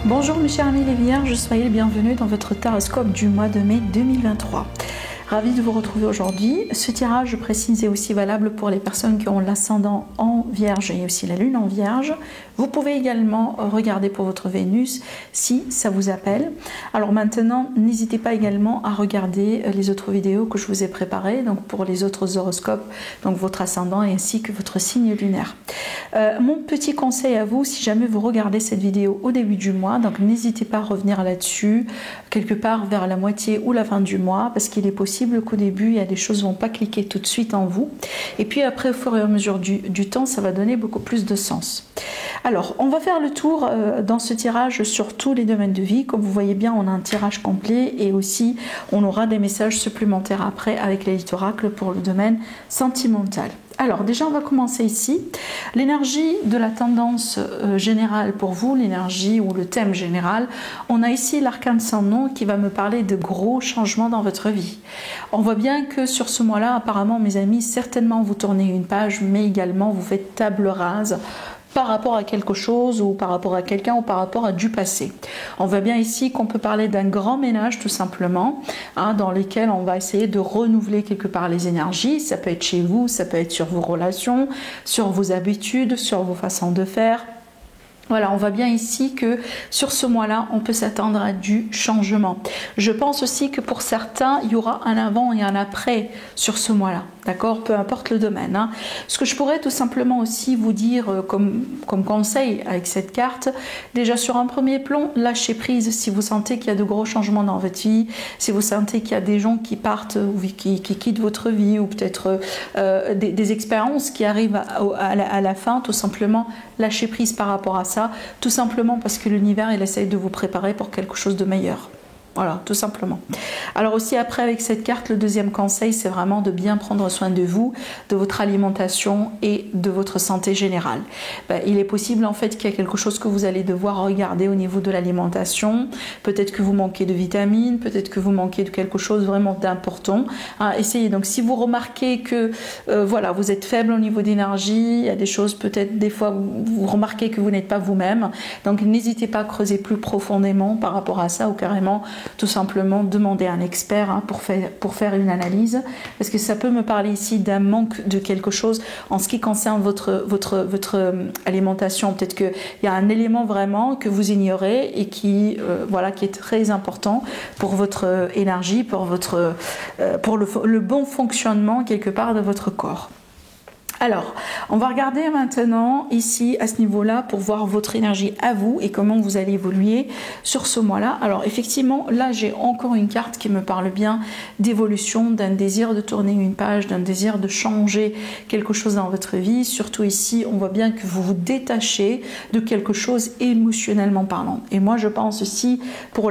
Bonjour mes chers amis les Vierges, soyez les bienvenus dans votre taroscope du mois de mai 2023. Ravi de vous retrouver aujourd'hui. Ce tirage, je précise, est aussi valable pour les personnes qui ont l'ascendant en Vierge et aussi la Lune en Vierge. Vous pouvez également regarder pour votre Vénus si ça vous appelle. Alors maintenant, n'hésitez pas également à regarder les autres vidéos que je vous ai préparées, donc pour les autres horoscopes, donc votre ascendant ainsi que votre signe lunaire. Mon petit conseil à vous, si jamais vous regardez cette vidéo au début du mois, donc n'hésitez pas à revenir là-dessus, quelque part vers la moitié ou la fin du mois, parce qu'il est possible qu'au début, il y a des choses qui ne vont pas cliquer tout de suite en vous. Et puis après, au fur et à mesure du temps, ça va donner beaucoup plus de sens. Alors, on va faire le tour dans ce tirage sur tous les domaines de vie. Comme vous voyez bien, on a un tirage complet et aussi, on aura des messages supplémentaires après avec les oracles pour le domaine sentimental. Alors déjà on va commencer ici, l'énergie de la tendance générale pour vous, l'énergie ou le thème général, on a ici l'arcane sans nom qui va me parler de gros changements dans votre vie. On voit bien que sur ce mois-là, apparemment mes amis, certainement vous tournez une page, mais également vous faites table rase par rapport à quelque chose ou par rapport à quelqu'un ou par rapport à du passé. On voit bien ici qu'on peut parler d'un grand ménage tout simplement, dans lequel on va essayer de renouveler quelque part les énergies. Ça peut être chez vous, ça peut être sur vos relations, sur vos habitudes, sur vos façons de faire. Voilà, on voit bien ici que sur ce mois-là, on peut s'attendre à du changement. Je pense aussi que pour certains, il y aura un avant et un après sur ce mois-là. D'accord, peu importe le domaine. Ce que je pourrais tout simplement aussi vous dire comme conseil avec cette carte, déjà sur un premier plan, lâchez prise si vous sentez qu'il y a de gros changements dans votre vie, si vous sentez qu'il y a des gens qui partent ou qui quittent votre vie ou peut-être des expériences qui arrivent à la fin, tout simplement lâchez prise par rapport à ça, tout simplement parce que l'univers il essaye de vous préparer pour quelque chose de meilleur. Voilà, tout simplement. Alors aussi après avec cette carte, le deuxième conseil, c'est vraiment de bien prendre soin de vous, de votre alimentation et de votre santé générale. Il est possible en fait qu'il y a quelque chose que vous allez devoir regarder au niveau de l'alimentation. Peut-être que vous manquez de vitamines, peut-être que vous manquez de quelque chose vraiment d'important. Essayez donc si vous remarquez que voilà, vous êtes faible au niveau d'énergie, il y a des choses peut-être des fois vous remarquez que vous n'êtes pas vous-même. Donc n'hésitez pas à creuser plus profondément par rapport à ça ou carrément tout simplement demander à un expert pour faire une analyse, parce que ça peut me parler ici d'un manque de quelque chose en ce qui concerne votre alimentation. Peut-être qu'il y a un élément vraiment que vous ignorez et qui est très important pour votre énergie, pour le bon fonctionnement quelque part de votre corps. Alors, on va regarder maintenant ici à ce niveau-là pour voir votre énergie à vous et comment vous allez évoluer sur ce mois-là. Alors effectivement, là j'ai encore une carte qui me parle bien d'évolution, d'un désir de tourner une page, d'un désir de changer quelque chose dans votre vie. Surtout ici, on voit bien que vous vous détachez de quelque chose émotionnellement parlant. Et moi je pense aussi pour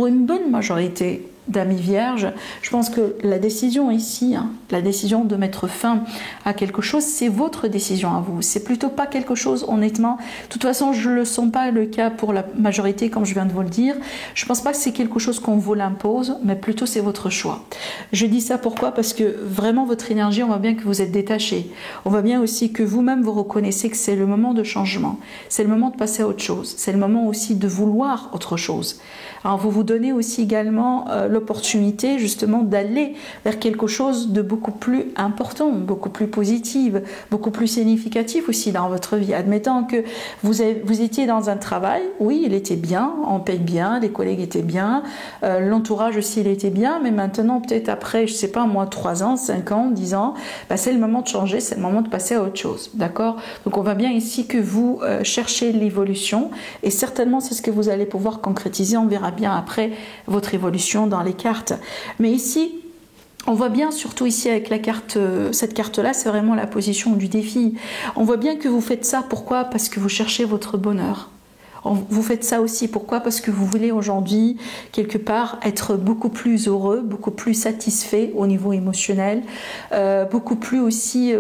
une bonne majorité d'amis vierges, je pense que la décision ici, la décision de mettre fin à quelque chose, c'est votre décision à vous. C'est plutôt pas quelque chose, honnêtement. De toute façon, je ne le sens pas le cas pour la majorité, comme je viens de vous le dire. Je pense pas que c'est quelque chose qu'on vous l'impose, mais plutôt c'est votre choix. Je dis ça pourquoi? Parce que vraiment votre énergie, on voit bien que vous êtes détaché. On voit bien aussi que vous-même vous reconnaissez que c'est le moment de changement. C'est le moment de passer à autre chose. C'est le moment aussi de vouloir autre chose. Alors vous vous donnez aussi également l'opportunité justement d'aller vers quelque chose de beaucoup plus important, beaucoup plus positif, beaucoup plus significatif aussi dans votre vie. Admettons que vous étiez dans un travail, oui, il était bien, on paye bien, les collègues étaient bien, l'entourage aussi il était bien, mais maintenant peut-être après, je sais pas moi, 3 ans, 5 ans, 10 ans, bah, c'est le moment de changer, c'est le moment de passer à autre chose, d'accord? Donc on voit bien ici que vous cherchez l'évolution et certainement c'est ce que vous allez pouvoir concrétiser, on verra bien après votre évolution dans les cartes. Mais ici, on voit bien, surtout ici avec la carte, cette carte-là, c'est vraiment la position du défi. On voit bien que vous faites ça, pourquoi? Parce que vous cherchez votre bonheur. Vous faites ça aussi, pourquoi? Parce que vous voulez aujourd'hui, quelque part, être beaucoup plus heureux, beaucoup plus satisfait au niveau émotionnel, beaucoup plus aussi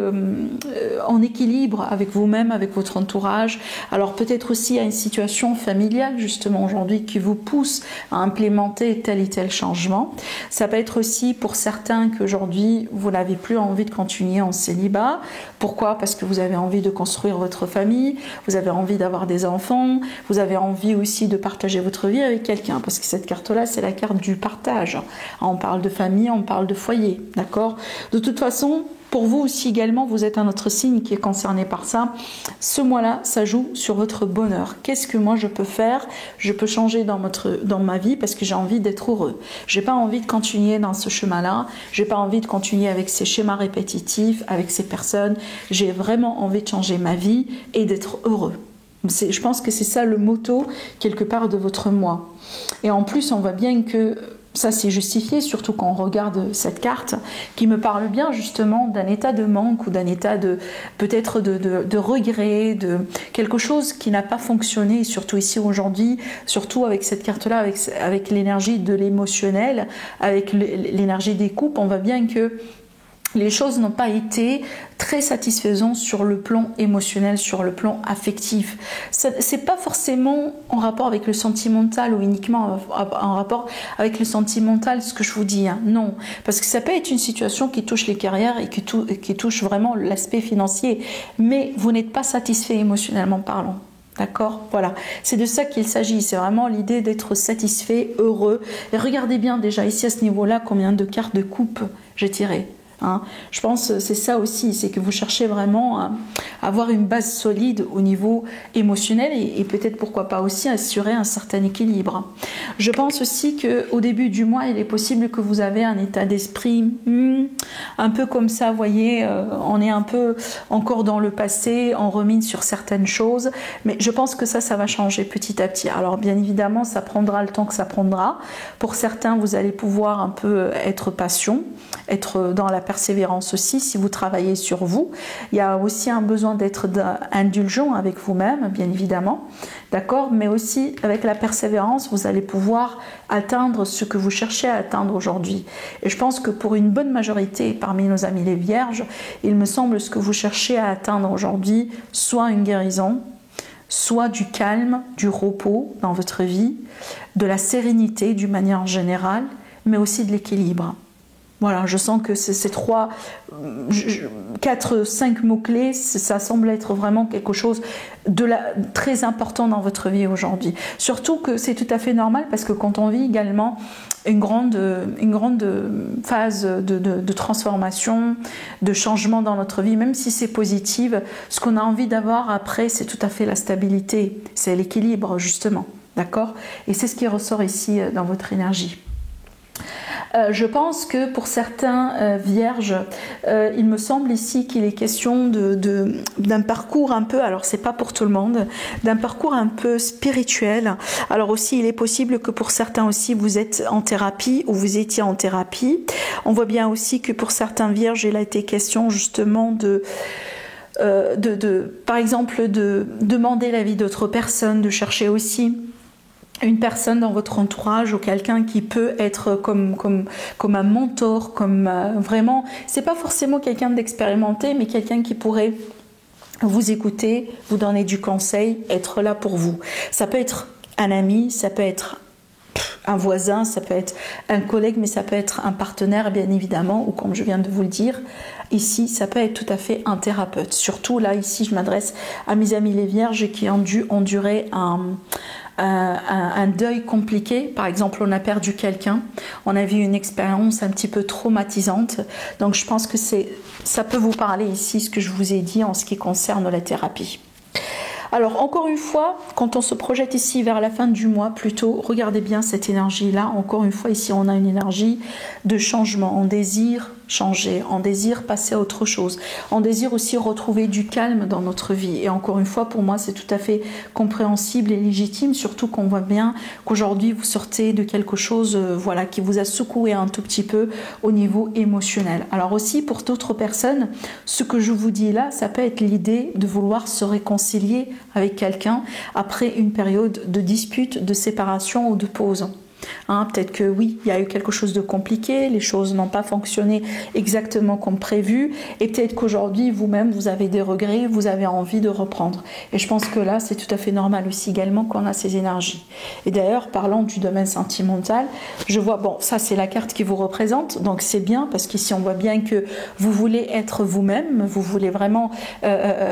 en équilibre avec vous-même, avec votre entourage. Alors peut-être aussi à une situation familiale, justement, aujourd'hui, qui vous pousse à implémenter tel et tel changement. Ça peut être aussi pour certains qu'aujourd'hui, vous n'avez plus envie de continuer en célibat. Pourquoi? Parce que vous avez envie de construire votre famille, vous avez envie d'avoir des enfants, vous avez envie aussi de partager votre vie avec quelqu'un, parce que cette carte-là, c'est la carte du partage. On parle de famille, on parle de foyer, d'accord? De toute façon, pour vous aussi également, vous êtes un autre signe qui est concerné par ça. Ce mois-là, ça joue sur votre bonheur. Qu'est-ce que moi je peux faire? Je peux changer dans ma vie parce que j'ai envie d'être heureux. J'ai pas envie de continuer dans ce chemin-là. J'ai pas envie de continuer avec ces schémas répétitifs, avec ces personnes. J'ai vraiment envie de changer ma vie et d'être heureux. Je pense que c'est ça le motto quelque part de votre mois. Et en plus, on voit bien que ça c'est justifié, surtout quand on regarde cette carte, qui me parle bien justement d'un état de manque ou d'un état de peut-être de regret, de quelque chose qui n'a pas fonctionné, surtout ici aujourd'hui, surtout avec cette carte-là, avec l'énergie de l'émotionnel, avec l'énergie des coupes, on voit bien que les choses n'ont pas été très satisfaisantes sur le plan émotionnel, sur le plan affectif. C'est pas forcément en rapport avec le sentimental ou uniquement en rapport avec le sentimental ce que je vous dis, hein. Non, parce que ça peut être une situation qui touche les carrières et qui touche vraiment l'aspect financier, mais vous n'êtes pas satisfait émotionnellement parlant. D'accord? Voilà. C'est de ça qu'il s'agit. C'est vraiment l'idée d'être satisfait, heureux. Et regardez bien déjà ici à ce niveau-là combien de cartes de coupe j'ai tiré. Hein. Je pense que c'est ça aussi, c'est que vous cherchez vraiment à avoir une base solide au niveau émotionnel et peut-être pourquoi pas aussi assurer un certain équilibre. Je pense aussi qu'au début du mois, il est possible que vous avez un état d'esprit un peu comme ça, vous voyez, on est un peu encore dans le passé, on remine sur certaines choses, mais je pense que ça va changer petit à petit. Alors bien évidemment, ça prendra le temps que ça prendra. Pour certains, vous allez pouvoir un peu être patient, être dans la persévérance aussi si vous travaillez sur vous. Il y a aussi un besoin d'être indulgent avec vous-même, bien évidemment, d'accord, mais aussi avec la persévérance, vous allez pouvoir atteindre ce que vous cherchez à atteindre aujourd'hui. Et je pense que pour une bonne majorité parmi nos amis les vierges, il me semble ce que vous cherchez à atteindre aujourd'hui, soit une guérison, soit du calme, du repos dans votre vie, de la sérénité d'une manière générale, mais aussi de l'équilibre. Voilà, je sens que ces 4, 5 mots-clés, ça semble être vraiment quelque chose de très important dans votre vie aujourd'hui. Surtout que c'est tout à fait normal parce que quand on vit également une grande phase de transformation, de changement dans notre vie, même si c'est positif, ce qu'on a envie d'avoir après, c'est tout à fait la stabilité, c'est l'équilibre justement, d'accord? Et c'est ce qui ressort ici dans votre énergie. Je pense que pour certains vierges, il me semble ici qu'il est question d'un parcours un peu, alors c'est pas pour tout le monde, d'un parcours un peu spirituel. Alors aussi, il est possible que pour certains aussi, vous êtes en thérapie ou vous étiez en thérapie. On voit bien aussi que pour certains vierges, il a été question justement par exemple, de demander l'avis d'autres personnes, de chercher aussi une personne dans votre entourage ou quelqu'un qui peut être comme un mentor, comme vraiment, c'est pas forcément quelqu'un d'expérimenté, mais quelqu'un qui pourrait vous écouter, vous donner du conseil, être là pour vous. Ça peut être un ami, ça peut être un voisin, ça peut être un collègue, mais ça peut être un partenaire, bien évidemment, ou comme je viens de vous le dire, ici, ça peut être tout à fait un thérapeute. Surtout là, ici, je m'adresse à mes amis les vierges qui ont dû endurer un deuil compliqué. Par exemple, on a perdu quelqu'un, on a vu une expérience un petit peu traumatisante. Donc je pense que ça peut vous parler ici, ce que je vous ai dit en ce qui concerne la thérapie. Alors encore une fois, quand on se projette ici vers la fin du mois plutôt, regardez bien cette énergie-là. Encore une fois, ici on a une énergie de changement. On désire changer, on désire passer à autre chose. On désire aussi retrouver du calme dans notre vie. Et encore une fois, pour moi, c'est tout à fait compréhensible et légitime, surtout qu'on voit bien qu'aujourd'hui, vous sortez de quelque chose voilà, qui vous a secoué un tout petit peu au niveau émotionnel. Alors aussi, pour d'autres personnes, ce que je vous dis là, ça peut être l'idée de vouloir se réconcilier avec quelqu'un après une période de dispute, de séparation ou de pause. Peut-être que oui, il y a eu quelque chose de compliqué, les choses n'ont pas fonctionné exactement comme prévu, et peut-être qu'aujourd'hui, vous-même, vous avez des regrets, vous avez envie de reprendre. Et je pense que là, c'est tout à fait normal aussi également qu'on a ces énergies. Et d'ailleurs, parlant du domaine sentimental, je vois, bon, ça c'est la carte qui vous représente, donc c'est bien, parce qu'ici on voit bien que vous voulez être vous-même, vous voulez vraiment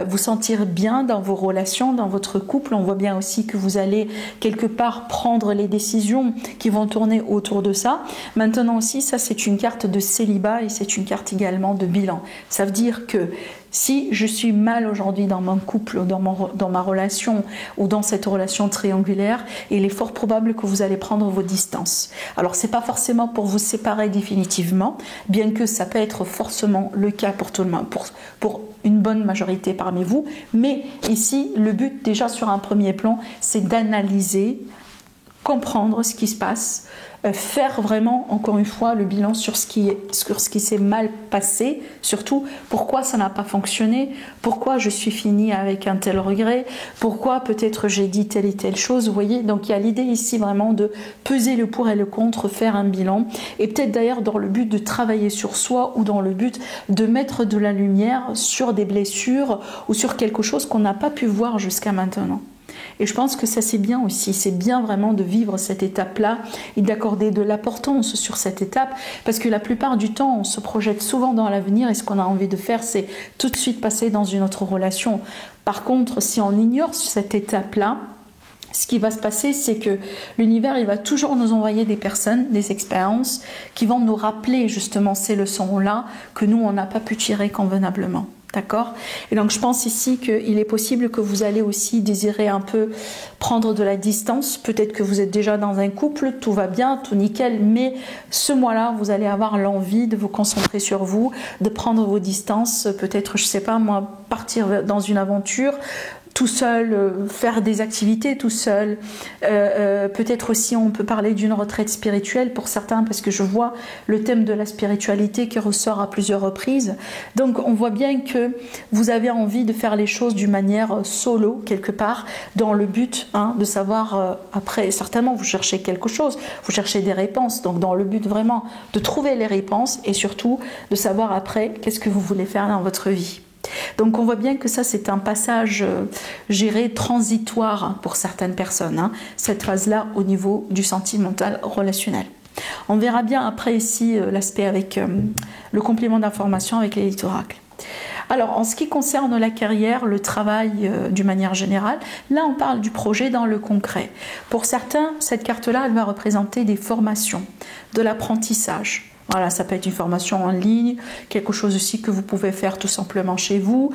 vous sentir bien dans vos relations, dans votre couple. On voit bien aussi que vous allez quelque part prendre les décisions qui vont tourner autour de ça. Maintenant aussi, ça c'est une carte de célibat et c'est une carte également de bilan. Ça veut dire que si je suis mal aujourd'hui dans mon couple, ou dans ma relation ou dans cette relation triangulaire, il est fort probable que vous allez prendre vos distances. Alors c'est pas forcément pour vous séparer définitivement, bien que ça peut être forcément le cas pour tout le monde, pour une bonne majorité parmi vous, mais ici le but déjà sur un premier plan, c'est d'analyser, comprendre ce qui se passe, faire vraiment, encore une fois, le bilan sur ce qui s'est mal passé, surtout pourquoi ça n'a pas fonctionné, pourquoi je suis finie avec un tel regret, pourquoi peut-être j'ai dit telle et telle chose, vous voyez. Donc il y a l'idée ici vraiment de peser le pour et le contre, faire un bilan, et peut-être d'ailleurs dans le but de travailler sur soi ou dans le but de mettre de la lumière sur des blessures ou sur quelque chose qu'on n'a pas pu voir jusqu'à maintenant. Et je pense que ça c'est bien aussi, c'est bien vraiment de vivre cette étape-là et d'accorder de l'importance sur cette étape, parce que la plupart du temps on se projette souvent dans l'avenir et ce qu'on a envie de faire c'est tout de suite passer dans une autre relation. Par contre, si on ignore cette étape-là, ce qui va se passer, c'est que l'univers, il va toujours nous envoyer des personnes, des expériences qui vont nous rappeler justement ces leçons-là que nous, on n'a pas pu tirer convenablement. D'accord? Et donc je pense ici qu'il est possible que vous allez aussi désirer un peu prendre de la distance. Peut-être que vous êtes déjà dans un couple, tout va bien, tout nickel, mais ce mois-là, vous allez avoir l'envie de vous concentrer sur vous, de prendre vos distances, peut-être, je sais pas moi, partir dans une aventure, tout seul, faire des activités tout seul. Peut-être aussi on peut parler d'une retraite spirituelle pour certains, parce que je vois le thème de la spiritualité qui ressort à plusieurs reprises. Donc on voit bien que vous avez envie de faire les choses d'une manière solo quelque part, dans le but de savoir, après certainement vous cherchez quelque chose, vous cherchez des réponses, donc dans le but vraiment de trouver les réponses et surtout de savoir après qu'est-ce que vous voulez faire dans votre vie. Donc on voit bien que ça c'est un passage géré transitoire pour certaines personnes, cette phase-là au niveau du sentimental relationnel. On verra bien après ici l'aspect avec le complément d'information avec l'élite oracle. Alors en ce qui concerne la carrière, le travail d'une manière générale, là on parle du projet dans le concret. Pour certains, cette carte-là elle va représenter des formations, de l'apprentissage. Voilà, ça peut être une formation en ligne, quelque chose aussi que vous pouvez faire tout simplement chez vous.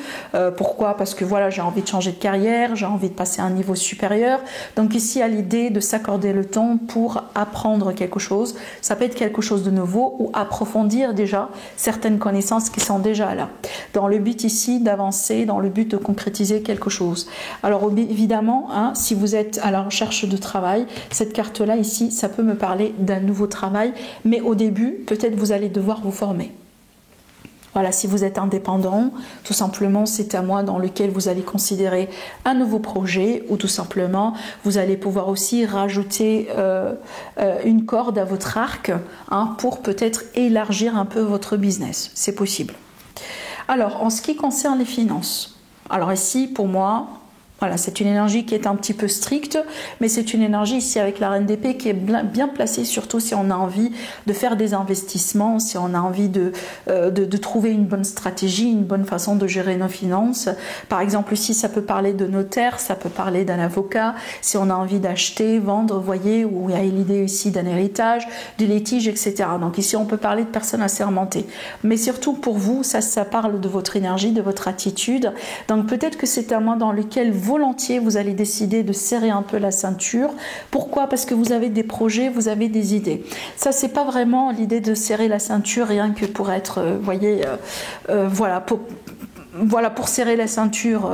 Pourquoi? Parce que voilà, j'ai envie de changer de carrière, j'ai envie de passer à un niveau supérieur. Donc ici, il y a l'idée de s'accorder le temps pour apprendre quelque chose. Ça peut être quelque chose de nouveau ou approfondir déjà certaines connaissances qui sont déjà là. Dans le but ici d'avancer, dans le but de concrétiser quelque chose. Alors évidemment, si vous êtes à la recherche de travail, cette carte-là ici, ça peut me parler d'un nouveau travail. Mais au début, peut-être vous allez devoir vous former. Voilà, si vous êtes indépendant, tout simplement c'est un mois dans lequel vous allez considérer un nouveau projet ou tout simplement vous allez pouvoir aussi rajouter une corde à votre arc pour peut-être élargir un peu votre business. C'est possible. Alors en ce qui concerne les finances, alors ici pour moi, Voilà, c'est une énergie qui est un petit peu stricte, mais c'est une énergie ici avec la reine d'épée qui est bien placée, surtout si on a envie de faire des investissements, si on a envie de trouver une bonne stratégie, une bonne façon de gérer nos finances. Par exemple, ici, ça peut parler de notaire, ça peut parler d'un avocat, si on a envie d'acheter, vendre, vous voyez, où il y a l'idée ici d'un héritage, du litige, etc. Donc ici, on peut parler de personnes assermentées. Mais surtout pour vous, ça parle de votre énergie, de votre attitude. Donc peut-être que c'est un mois dans lequel volontiers vous allez décider de serrer un peu la ceinture. Pourquoi? Parce que vous avez des projets, vous avez des idées. Ça, c'est pas vraiment l'idée de serrer la ceinture rien que pour être, voyez, voilà, pour serrer la ceinture,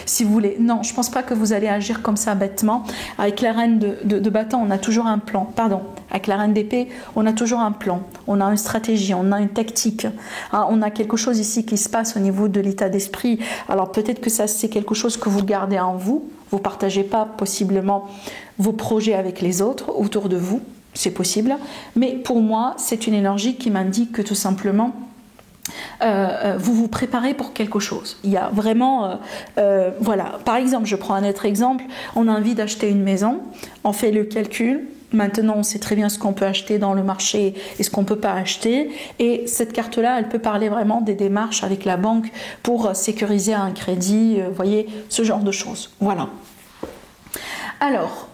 si vous voulez. Non, je pense pas que vous allez agir comme ça bêtement. Avec la reine de bâton, on a toujours un plan. Pardon, avec la reine d'épée, on a toujours un plan. On a une stratégie, on a une tactique. Hein, on a quelque chose ici qui se passe au niveau de l'état d'esprit. Alors peut-être que ça, c'est quelque chose que vous gardez en vous. Vous partagez pas possiblement vos projets avec les autres autour de vous. C'est possible. Mais pour moi, c'est une énergie qui m'indique que tout simplement, vous vous préparez pour quelque chose. Il y a vraiment, voilà. Par exemple, je prends un autre exemple. On a envie d'acheter une maison. On fait le calcul. Maintenant, on sait très bien ce qu'on peut acheter dans le marché et ce qu'on ne peut pas acheter. Et cette carte-là, elle peut parler vraiment des démarches avec la banque pour sécuriser un crédit, vous voyez, ce genre de choses. Voilà. Alors,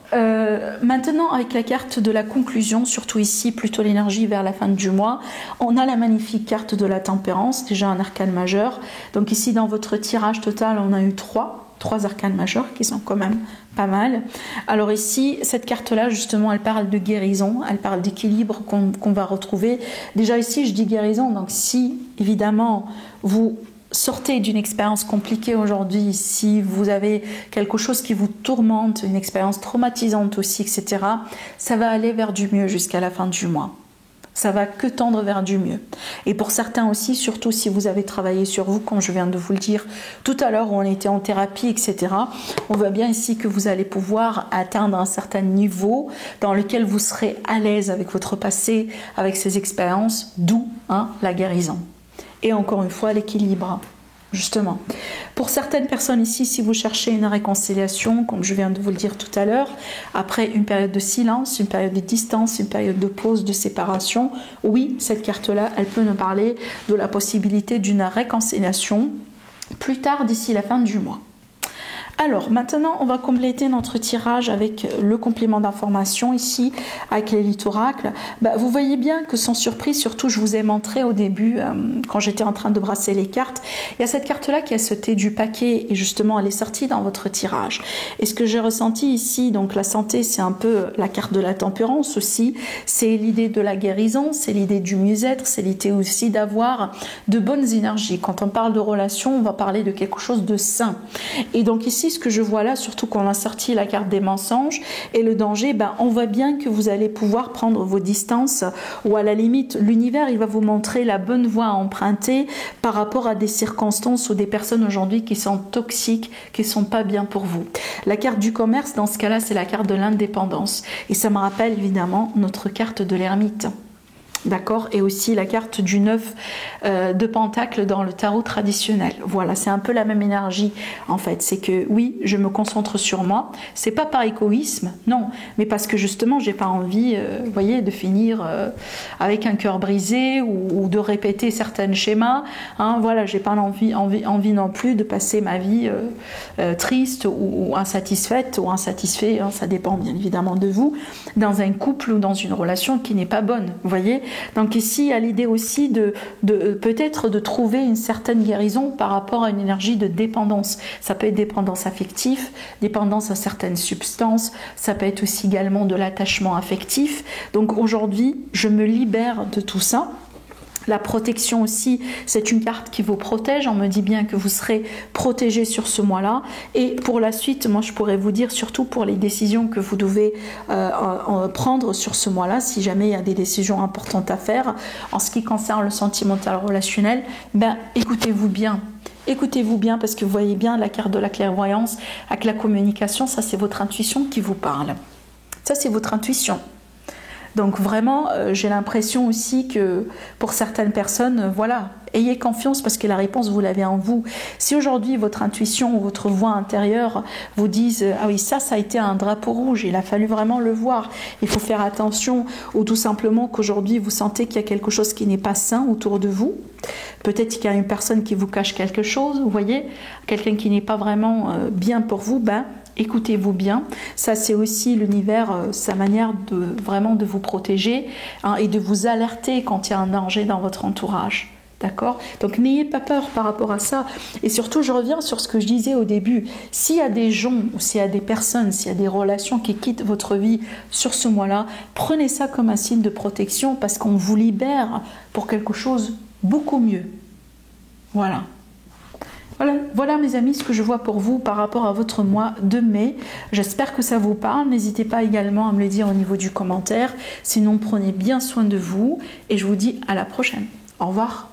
maintenant, avec la carte de la conclusion, surtout ici, plutôt l'énergie vers la fin du mois, on a la magnifique carte de la tempérance, déjà un arcane majeur. Donc ici, dans votre tirage total, on a eu trois arcanes majeurs qui sont quand même pas mal. Alors ici, cette carte-là, justement, elle parle de guérison, elle parle d'équilibre qu'on va retrouver. Déjà ici, je dis guérison, donc si, évidemment, vous sortez d'une expérience compliquée aujourd'hui, si vous avez quelque chose qui vous tourmente, une expérience traumatisante aussi, etc., ça va aller vers du mieux jusqu'à la fin du mois. Ça va que tendre vers du mieux. Et pour certains aussi, surtout si vous avez travaillé sur vous, comme je viens de vous le dire tout à l'heure, où on était en thérapie, etc., on voit bien ici que vous allez pouvoir atteindre un certain niveau dans lequel vous serez à l'aise avec votre passé, avec ces expériences, d'où la guérison. Et encore une fois, l'équilibre, justement. Pour certaines personnes ici, si vous cherchez une réconciliation, comme je viens de vous le dire tout à l'heure, après une période de silence, une période de distance, une période de pause, de séparation, oui, cette carte-là, elle peut nous parler de la possibilité d'une réconciliation plus tard d'ici la fin du mois. Alors, maintenant, on va compléter notre tirage avec le complément d'information ici, avec l'élite oracle. Vous voyez bien que sans surprise, surtout, je vous ai montré au début, quand j'étais en train de brasser les cartes, il y a cette carte-là qui a sauté du paquet et justement, elle est sortie dans votre tirage. Et ce que j'ai ressenti ici, donc la santé, c'est un peu la carte de la tempérance aussi, c'est l'idée de la guérison, c'est l'idée du mieux-être, c'est l'idée aussi d'avoir de bonnes énergies. Quand on parle de relation, on va parler de quelque chose de sain. Et donc ici, ce que je vois là, surtout quand on a sorti la carte des mensonges et le danger, on voit bien que vous allez pouvoir prendre vos distances ou à la limite, l'univers, il va vous montrer la bonne voie à emprunter par rapport à des circonstances ou des personnes aujourd'hui qui sont toxiques, qui ne sont pas bien pour vous. La carte du commerce, dans ce cas-là, c'est la carte de l'indépendance. Et ça me rappelle évidemment notre carte de l'ermite. D'accord, et aussi la carte du 9 de Pentacle dans le tarot traditionnel. Voilà, c'est un peu la même énergie en fait. C'est que oui, je me concentre sur moi. C'est pas par égoïsme, non, mais parce que justement, j'ai pas envie, vous voyez, de finir avec un cœur brisé ou de répéter certains schémas. Voilà, j'ai pas envie non plus de passer ma vie triste ou insatisfaite ou insatisfait. Ça dépend bien évidemment de vous, dans un couple ou dans une relation qui n'est pas bonne. Vous voyez. Donc ici, il y a l'idée aussi de peut-être de trouver une certaine guérison par rapport à une énergie de dépendance. Ça peut être dépendance affective, dépendance à certaines substances, ça peut être aussi également de l'attachement affectif. Donc aujourd'hui, je me libère de tout ça. La protection aussi, c'est une carte qui vous protège. On me dit bien que vous serez protégé sur ce mois-là. Et pour la suite, moi je pourrais vous dire, surtout pour les décisions que vous devez prendre sur ce mois-là, si jamais il y a des décisions importantes à faire, en ce qui concerne le sentimental relationnel, écoutez-vous bien. Écoutez-vous bien parce que vous voyez bien la carte de la clairvoyance avec la communication, ça c'est votre intuition qui vous parle. Ça c'est votre intuition. Donc vraiment, j'ai l'impression aussi que pour certaines personnes, voilà, ayez confiance parce que la réponse, vous l'avez en vous. Si aujourd'hui, votre intuition ou votre voix intérieure vous disent « Ah oui, ça a été un drapeau rouge, il a fallu vraiment le voir, il faut faire attention » ou tout simplement qu'aujourd'hui, vous sentez qu'il y a quelque chose qui n'est pas sain autour de vous, peut-être qu'il y a une personne qui vous cache quelque chose, vous voyez, quelqu'un qui n'est pas vraiment bien pour vous, ben, écoutez-vous bien. Ça, c'est aussi l'univers, sa manière de vraiment de vous protéger hein, et de vous alerter quand il y a un danger dans votre entourage. D'accord? Donc n'ayez pas peur par rapport à ça. Et surtout, je reviens sur ce que je disais au début. S'il y a des gens, ou s'il y a des personnes, s'il y a des relations qui quittent votre vie sur ce mois-là, prenez ça comme un signe de protection parce qu'on vous libère pour quelque chose beaucoup mieux. Voilà. Voilà mes amis ce que je vois pour vous par rapport à votre mois de mai. J'espère que ça vous parle. N'hésitez pas également à me le dire au niveau du commentaire. Sinon, prenez bien soin de vous et je vous dis à la prochaine. Au revoir.